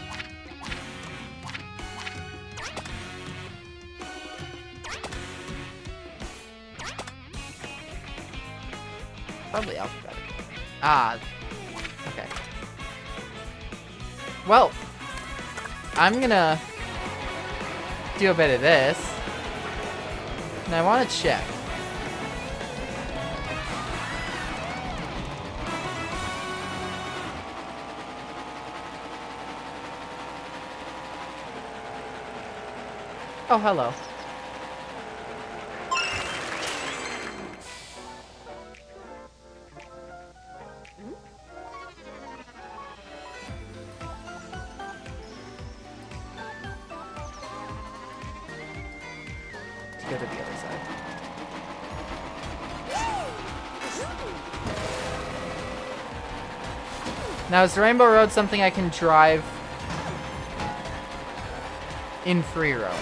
Probably alphabetical. Ah, okay. Well, I'm gonna do a bit of this. And I want to check. Oh, hello. Let's go to the other side. Now, is the Rainbow Road something I can drive in free roam?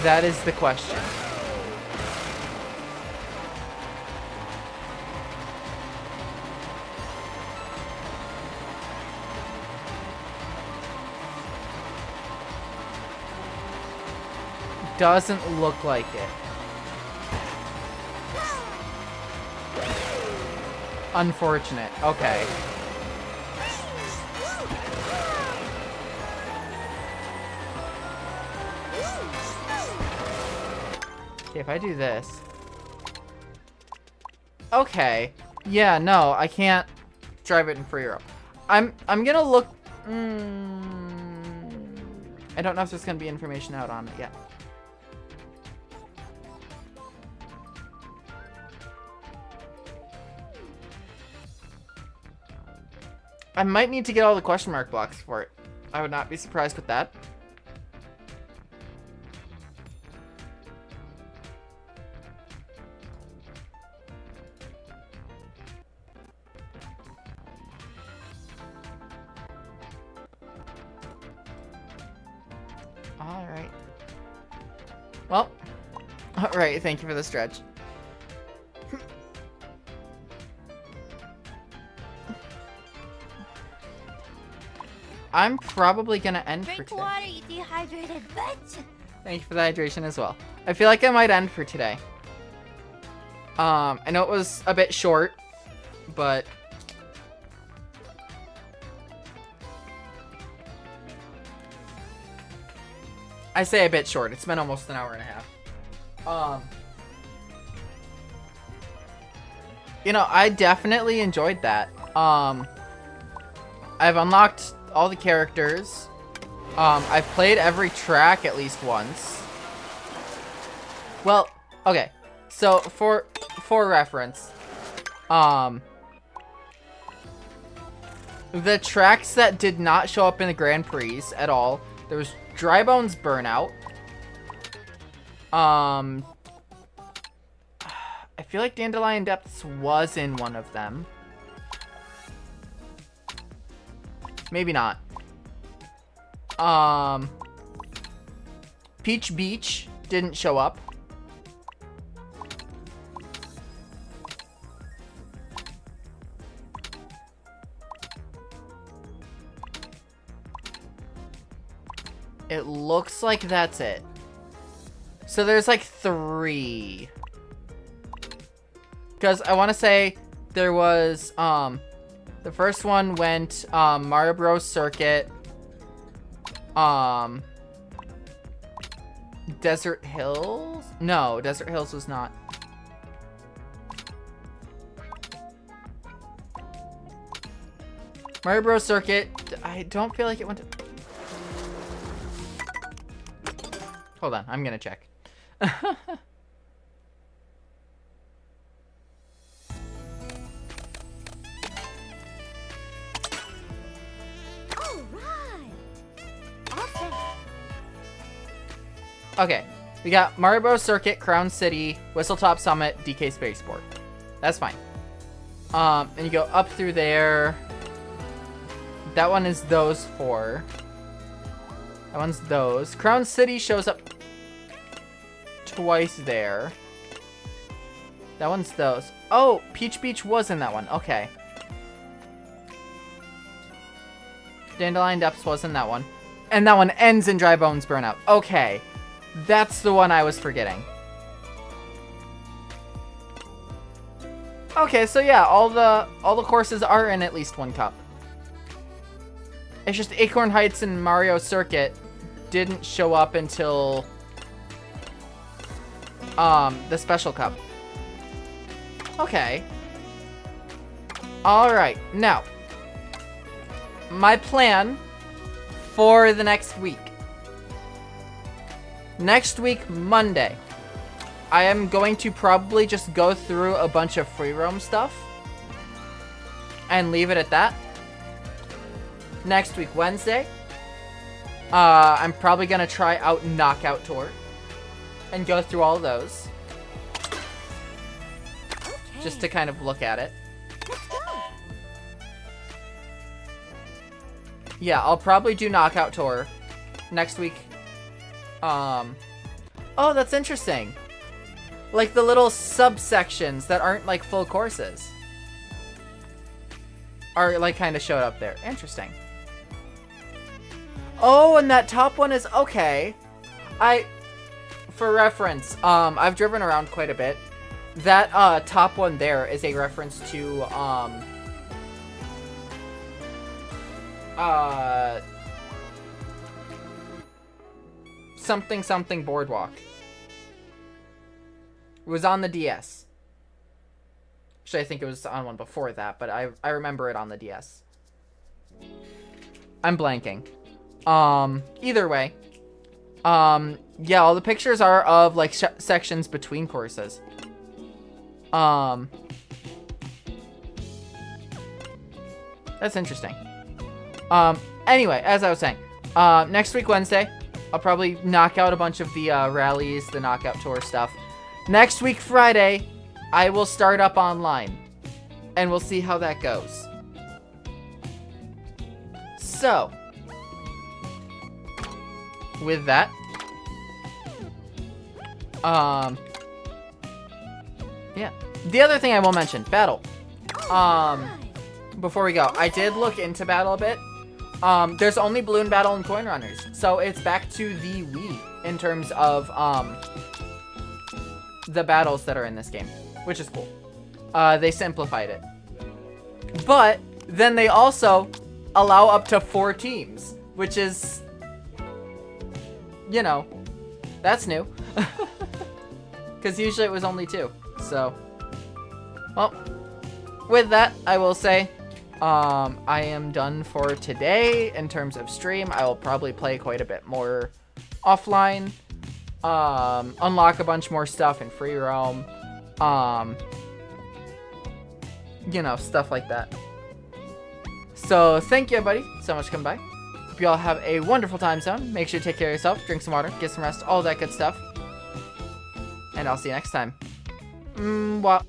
That is the question. Doesn't look like it. Unfortunate. Okay. Okay, if I do this. Okay. Yeah, no, I can't drive it in free roam. I'm gonna look. I don't know if there's gonna be information out on it yet. I might need to get all the question mark blocks for it. I would not be surprised with that. Alright. Well, alright, thank you for the stretch. I'm probably gonna end for today. Water, you dehydrated bitch. Thank you for the hydration as well. I feel like I might end for today. I know it was a bit short, but I say a bit short. It's been almost an hour and a half. You know, I definitely enjoyed that. I've unlocked all the characters. I've played every track at least once. Well, okay. So for reference, the tracks that did not show up in the Grand Prix at all, there was Dry Bones Burnout. I feel like Dandelion Depths was in one of them. Maybe not. Peach Beach didn't show up. It looks like that's it. So there's like 3. Because I want to say there was, the first one went, Mario Bros. Circuit, Desert Hills? No, Desert Hills was not. Mario Bros. Circuit, I don't feel like it went to... Hold on, I'm gonna check. Okay, we got Mario Bros. Circuit, Crown City, Whistletop Summit, DK Spaceport. That's fine. And you go up through there. That one is those 4. That one's those. Crown City shows up twice there. That one's those. Oh, Peach Beach was in that one. Okay. Dandelion Depths was in that one. And that one ends in Dry Bones Burnout. Okay. That's the one I was forgetting. Okay, so yeah, all the courses are in at least one cup. It's just Acorn Heights and Mario Circuit didn't show up until the special cup. Okay. Alright, now my plan for the next week. Next week, Monday, I am going to probably just go through a bunch of free roam stuff and leave it at that. Next week, Wednesday, I'm probably going to try out Knockout Tour and go through all of those. Okay. Just to kind of look at it. Let's go. Yeah, I'll probably do Knockout Tour next week. Oh, that's interesting. Like the little subsections that aren't like full courses are like kind of showed up there. Interesting. Oh, and that top one is okay. For reference, I've driven around quite a bit. That top one there is a reference to something Boardwalk. It was on the DS. Actually, I think it was on one before that, but I remember it on the DS. I'm blanking. Either way. Yeah, all the pictures are of, like, sections between courses. That's interesting. Anyway, as I was saying, next week, Wednesday, I'll probably knock out a bunch of the, rallies, the Knockout Tour stuff. Next week, Friday, I will start up online. And we'll see how that goes. So, with that, yeah. The other thing I will mention, Battle. Before we go, I did look into Battle a bit. There's only Balloon Battle and Coin Runners, so it's back to the Wii in terms of, the battles that are in this game, which is cool. They simplified it. But then they also allow up to 4 teams, which is, you know, that's new. Because usually it was only 2. So, well, with that, I will say, I am done for today in terms of stream. I will probably play quite a bit more offline. Unlock a bunch more stuff in free roam. You know, stuff like that. So, thank you, everybody, so much for coming by. Hope you all have a wonderful time zone. Make sure to take care of yourself, drink some water, get some rest, all that good stuff. And I'll see you next time. Mwah.